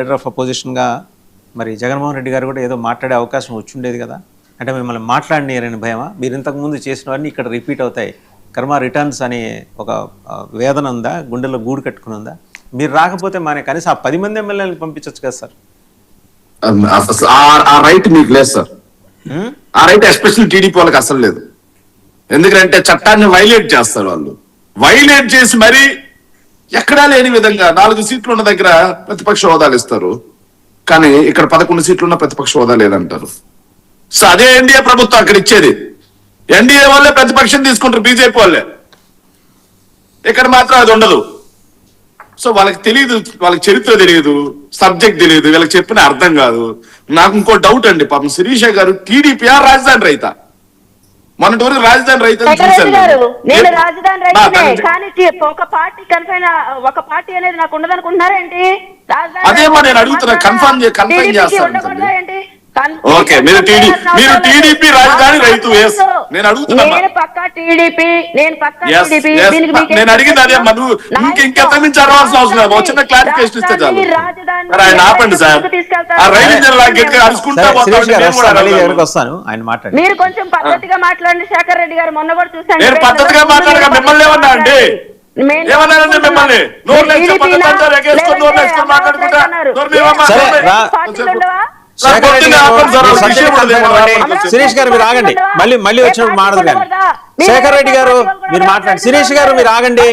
Leader of అపోజిషన్గా మరి జగన్మోహన్ రెడ్డి గారు కూడా ఏదో మాట్లాడే అవకాశం వచ్చుండేది కదా. అంటే మిమ్మల్ని మాట్లాడినారని భయమా? మీరు ఇంతకుముందు చేసినవన్నీ ఇక్కడ రిపీట్ అవుతాయి, కర్మ రిటర్న్స్ అనే ఒక వేదన ఉందా, గుండెల్లో గూడు కట్టుకుని ఉందా? మీరు రాకపోతే మన కనీసం ఆ 10 మంది ఎమ్మెల్యేలను పంపించవచ్చు కదా సార్. ఆ రైట్ మీకు లేదు సార్. ఆ రైట్ ఎస్పెషల్ టీడీపీ వాళ్ళకి అసలు లేదు. ఎందుకంటే చట్టాన్ని వైలేట్ చేస్తారు వాళ్ళు. వైలేట్ చేసి మరి ఎక్కడా లేని విధంగా 4 సీట్లు ఉన్న దగ్గర ప్రతిపక్ష హోదాలు ఇస్తారు, కానీ ఇక్కడ 11 సీట్లు ఉన్న ప్రతిపక్ష హోదా లేదంటారు. సో అదే ఎన్డీఏ ప్రభుత్వం అక్కడ ఇచ్చేది. ఎన్డీఏ వాళ్ళే ప్రతిపక్షం తీసుకుంటారు, బీజేపీ వాళ్ళే. ఇక్కడ మాత్రం అది ఉండదు. సో వాళ్ళకి తెలియదు, వాళ్ళకి చరిత్ర తెలియదు, సబ్జెక్ట్ తెలియదు, వీళ్ళకి చెప్పిన అర్థం కాదు. నాకు ఇంకో డౌట్ అండి, పాపం శిరీష గారు టీడీపీ రాజధాని రైతా? మొన్నటి వరకు రాజధాని రైతు నేను రాజధాని రైతునే, కానీ ఒక పార్టీ కన్ఫైన్, ఒక పార్టీ అనేది నాకు ఉండదనుకుంటున్నారేంటి? అదేమో నేను అడుగుతున్నా, కన్ఫర్మ్ చేస్తాను. ఓకే, మీరు టీడీపీ రాజధాని రైతు. నేను అడుగుతున్నా, నేను అడిగింది అదే. నువ్వు ఇంకెంత మించి అడవాల్సిన అవసరం లేదు, వచ్చిన క్లారిఫికేషన్ ఇస్తే చాలు. ఆయన ఆపండి సార్, ఆ రైలు గట్టిగా అరుచుకుంటా వస్తాను. ఆయన మాట్లాడి మీరు కొంచెం పద్ధతిగా మాట్లాడండి. శేఖర్ రెడ్డి గారు మొన్న కూడా చూసాను. నేను పద్ధతిగా మాట్లాడగా మిమ్మల్ని ఏమన్నా అండి? ఏమన్నారండి మిమ్మల్ని? శిరీష్ గారు మీరు ఆగండి, మళ్ళీ వచ్చినప్పుడు మాట్లాడదు. కానీ శేఖర్ రెడ్డి గారు మీరు మాట్లాడండి. శిరీష్ గారు మీరు ఆగండి.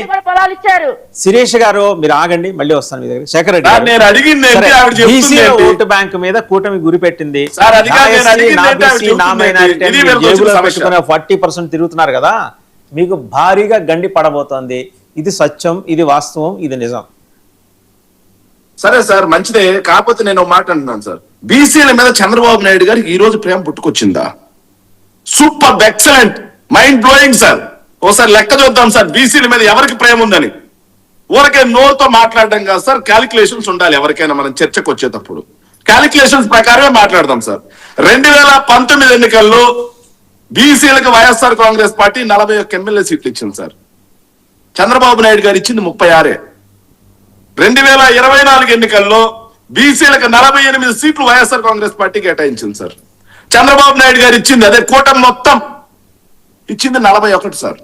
శిరీష్ గారు మీరు ఆగండి, మళ్ళీ వస్తాను మీ దగ్గర. శేఖర్ రెడ్డి గారు బీసీ ఓటు బ్యాంక్ మీద కూటమి గురి పెట్టింది. 40% తిరుగుతున్నారు కదా, మీకు భారీగా గండి పడబోతోంది. ఇది సత్యం, ఇది వాస్తవం, ఇది నిజం. సరే సార్, మంచిదే. కాకపోతే నేను ఒక మాట అంటున్నాను సార్, బీసీల మీద చంద్రబాబు నాయుడు గారికి ఈ రోజు ప్రేమ పుట్టుకొచ్చిందా? Super, excellent, mind blowing sir. ఒకసారి లెక్క చూద్దాం సార్, బీసీల మీద ఎవరికి ప్రేమ ఉందని. ఊరికే నోరుతో మాట్లాడడం కాదు సార్, క్యాలిక్యులేషన్స్ ఉండాలి. ఎవరికైనా మనం చర్చకు వచ్చేటప్పుడు క్యాలిక్యులేషన్స్ ప్రకారమే మాట్లాడదాం సార్. 2019 ఎన్నికల్లో బీసీలకు వైఎస్ఆర్ కాంగ్రెస్ పార్టీ 41 ఎమ్మెల్యే సీట్లు ఇచ్చింది సార్. చంద్రబాబు నాయుడు గారు ఇచ్చింది 36. 2024 ఎన్నికల్లో బీసీలకు 48 సీట్లు వైఎస్ఆర్ కాంగ్రెస్ పార్టీ కేటాయించింది సార్. చంద్రబాబు నాయుడు గారు ఇచ్చింది, అదే కూటమి మొత్తం ఇచ్చింది 41 సార్.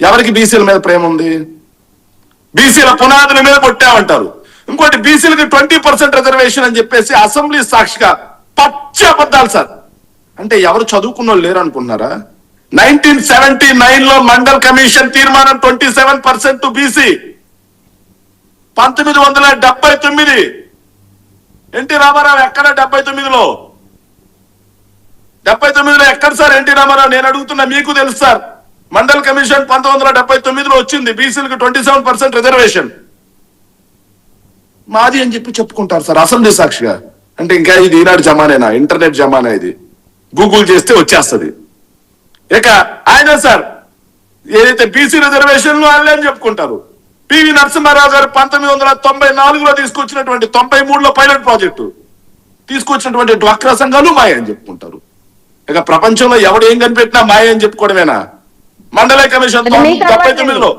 ఎవరికి బీసీల మీద ప్రేమ ఉంది? బీసీల పునాదుల మీద కొట్టామంటారు. ఇంకోటి, బీసీలకు 20% రిజర్వేషన్ అని చెప్పేసి అసెంబ్లీ సాక్షిగా పచ్చి అబద్ధాలు సార్. అంటే ఎవరు చదువుకున్న వాళ్ళు లేరు అనుకున్నారా? 1979 లో మండల్ కమిషన్ తీర్మానం 27% టు బీసీ. 1979 ఎన్టీ రామారావు ఎక్కడ? 79లో ఎక్కడ సార్ ఎన్టీ రామారావు? నేను అడుగుతున్నా, మీకు తెలుసు సార్. మండల్ కమిషన్ 1979లో వచ్చింది, బీసీలకు 27% రిజర్వేషన్. మాది అని చెప్పి చెప్పుకుంటారు సార్ అసెంబ్లీ సాక్షిగా. అంటే ఇంకా ఇది ఈనాడు జమానేనా? ఇంటర్నెట్ జమానా ఇది, గూగుల్ చేస్తే వచ్చేస్తుంది. ఇక ఆయన సార్ ఏదైతే బీసీ రిజర్వేషన్లు వాళ్ళే అని చెప్పుకుంటారు. పివి నరసింహారావు గారు 1994లో తీసుకొచ్చినటువంటి, 93లో పైలట్ ప్రాజెక్టు తీసుకొచ్చినటువంటి డ్వాక్రా సంఘాలు మాయ అని చెప్పుకుంటారు. ఇక ప్రపంచంలో ఎవడు ఏం కనిపెట్టినా మాయ అని చెప్పుకోవడమేనా? మండల కమిషన్ 79లో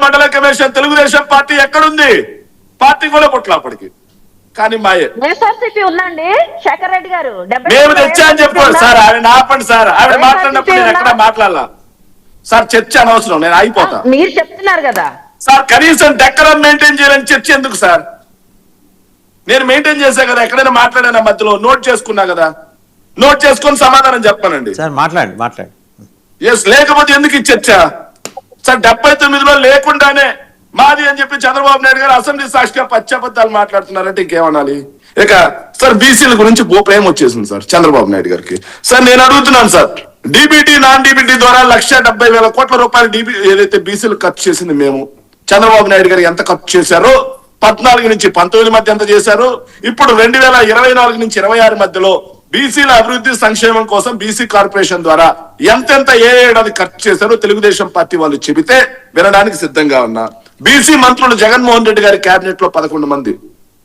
మండల కమిషన్, తెలుగుదేశం పార్టీ ఎక్కడుంది? పార్టీ కూడా పుట్ల అప్పటికి, కానీ మాయే. శేఖర్ రెడ్డి గారు మేము తెచ్చా అని చెప్పుకోండి సార్. ఆవిడ ఆపండి సార్, ఆవిడ మాట్లాడినప్పుడు నేను ఎక్కడ మాట్లాడాలా సార్? చర్చ అనవసరం, నేను అయిపోతా. మీరు చెప్తున్నారు కదా సార్, కనీసం డెక్కరం మెయింటైన్ చేయాలని చర్చ ఎందుకు సార్? నేను మెయింటైన్ చేసా కదా, ఎక్కడైనా మాట్లాడానా? మధ్యలో నోట్ చేసుకున్నా కదా, నోట్ చేసుకొని సమాధానం చెప్పానండి సార్. మాట్లాడి ఎస్, లేకపోతే ఎందుకు ఈ చర్చ సార్? 79లో లేకుండానే మాది అని చెప్పి చంద్రబాబు నాయుడు గారు అసెంబ్లీ సాక్షిగా పచ్చబద్దాలు మాట్లాడుతున్నారంటే ఇంకేమనాలి? ఇక సార్, బీసీల గురించి ప్రేమ వచ్చేసింది సార్ చంద్రబాబు నాయుడు గారికి. సార్ నేను అడుగుతున్నాను సార్, డీబీటీ నాన్ డీబీటీ ద్వారా 1,70,000 కోట్ల రూపాయలు ఏదైతే బీసీలు ఖర్చు చేసింది మేము, చంద్రబాబు నాయుడు గారు ఎంత ఖర్చు చేశారో, 14 నుంచి 19 మధ్య ఎంత చేశారు, ఇప్పుడు 2024 నుంచి 26 మధ్యలో బీసీల అభివృద్ధి సంక్షేమం కోసం బీసీ కార్పొరేషన్ ద్వారా ఎంతెంత ఏ ఏడాది ఖర్చు చేశారో తెలుగుదేశం పార్టీ వాళ్ళు చెబితే వినడానికి సిద్ధంగా ఉన్నా. బీసీ మంత్రులు జగన్మోహన్ రెడ్డి గారి కేబినెట్ లో 11 మంది,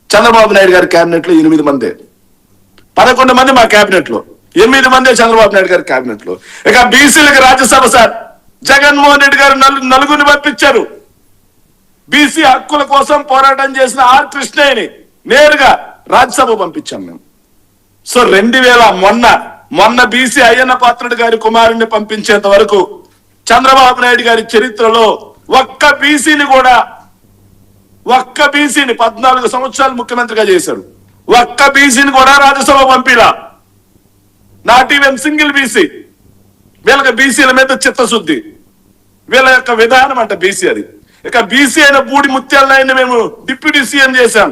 చంద్రబాబు నాయుడు గారి కేబినెట్ లో 8 మంది, 11 మంది మా కేబినెట్ లో, 8 మంది చంద్రబాబు నాయుడు గారి కేబినెట్ లో. ఇక బీసీలకు రాజ్యసభ సార్, జగన్మోహన్ రెడ్డి గారు 4 పంపించారు. బీసీ హక్కుల కోసం పోరాటం చేసిన ఆర్ కృష్ణయ్యని నేరుగా రాజ్యసభ పంపించాం మేము. సో 2000 మొన్న బీసీ అయ్యన్న పాత్రుడు గారి కుమారుణ్ణి పంపించేంత వరకు చంద్రబాబు నాయుడు గారి చరిత్రలో ఒక్క బీసీని 14 సంవత్సరాలు ముఖ్యమంత్రిగా చేశాడు. ఒక్క బీసీని కూడా రాజ్యసభ పంపిలా. Not even single BC. వీళ్ళకి బీసీల మీద చిత్తశుద్ధి, వీళ్ళ యొక్క విధానం అంట బీసీ అది. ఇక బీసీ అయిన బూడి ముత్యాలనాయుడిని మేము డిప్యూటీ సీఎం చేశాం.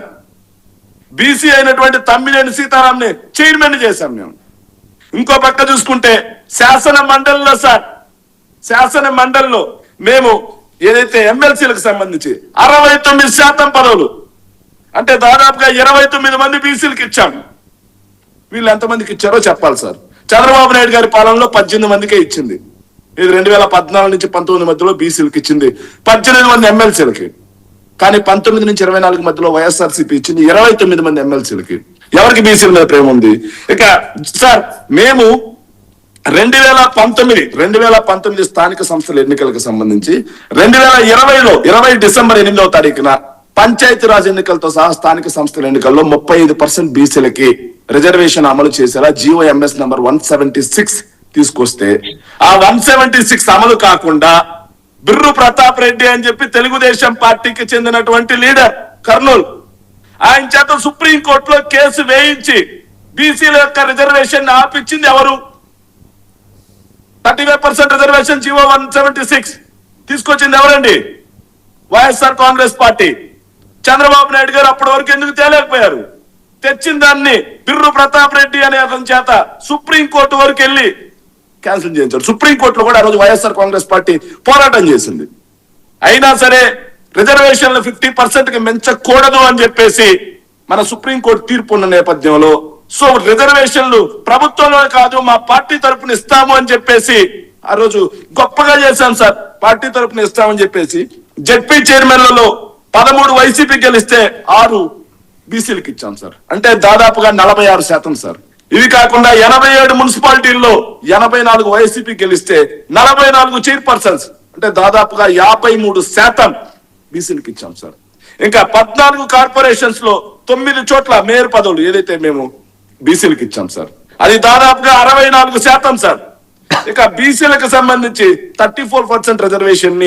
బీసీ అయినటువంటి తమ్మినేని సీతారాంని చైర్మన్ చేశాం మేము. ఇంకో పక్క చూసుకుంటే శాసన మండలిలో మేము ఏదైతే ఎమ్మెల్సీలకు సంబంధించి 69% పదవులు, అంటే దాదాపుగా 29 మంది బీసీలకు ఇచ్చాం. వీళ్ళు ఎంతమందికి ఇచ్చారో చెప్పాలి సార్. చంద్రబాబు నాయుడు గారి పాలనలో 18 మందికే ఇచ్చింది. ఇది 2014 నుంచి 19 మధ్యలో బీసీలకు ఇచ్చింది 18 మంది ఎమ్మెల్సీలకి. కానీ 19 నుంచి 24 మధ్యలో వైఎస్ఆర్సీపీ ఇచ్చింది 29 మంది ఎమ్మెల్సీలకి. ఎవరికి బీసీల మీద ప్రేమ ఉంది? ఇక సార్ మేము 2019 స్థానిక సంస్థల ఎన్నికలకు సంబంధించి 2020 డిసెంబర్ 8వ తారీఖున పంచాయతీరాజ్ ఎన్నికలతో సహా స్థానిక సంస్థల ఎన్నికల్లో 35% బీసీలకి రిజర్వేషన్ అమలు చేసేలా GOMS నంబర్ 176 తీసుకొస్తే ఆ 176 అమలు కాకుండా బిర్రు ప్రతాప్ రెడ్డి అని చెప్పి తెలుగుదేశం పార్టీకి చెందినటువంటి లీడర్ కర్నూలు, ఆయన చేత సుప్రీంకోర్టులో కేసు వేయించి బీసీల యొక్క రిజర్వేషన్ ఆపించింది ఎవరు? 35% రిజర్వేషన్ GO 176 తీసుకొచ్చింది ఎవరండి? వైఎస్ఆర్ కాంగ్రెస్ పార్టీ. చంద్రబాబు నాయుడు గారు అప్పటి వరకు ఎందుకు తేలేకపోయారు? తెచ్చిన దాన్ని బిర్రు ప్రతాప్ రెడ్డి అనే అతని చేత సుప్రీంకోర్టు వరకు వెళ్ళి క్యాన్సిల్ చేయించారు. సుప్రీంకోర్టులో కూడా ఆ రోజు వైఎస్ఆర్ కాంగ్రెస్ పార్టీ పోరాటం చేసింది. అయినా సరే రిజర్వేషన్లు 50% కి పెంచకూడదు అని చెప్పేసి మన సుప్రీంకోర్టు తీర్పు ఉన్న నేపథ్యంలో సో రిజర్వేషన్లు ప్రభుత్వంలో కాదు మా పార్టీ తరపున ఇస్తాము అని చెప్పేసి ఆ రోజు గొప్పగా చేశాం సార్. పార్టీ తరపున ఇస్తామని చెప్పేసి జెడ్పీ చైర్మన్లలో 13 వైసీపీ గెలిస్తే 6 బీసీలకు ఇచ్చాం సార్. అంటే దాదాపుగా 46% సార్. ఇవి కాకుండా 87 మున్సిపాలిటీల్లో 84 వైసీపీ గెలిస్తే 44 చైర్పర్సన్స్, అంటే దాదాపుగా 53% బీసీలకు ఇచ్చాం సార్. ఇంకా 14 కార్పొరేషన్స్ లో 9 చోట్ల మేయర్ పదవులు ఏదైతే మేము బీసీలకు ఇచ్చాం సార్. అది దాదాపుగా 64% సార్. ఇక బీసీలకు సంబంధించి 34% రిజర్వేషన్ ని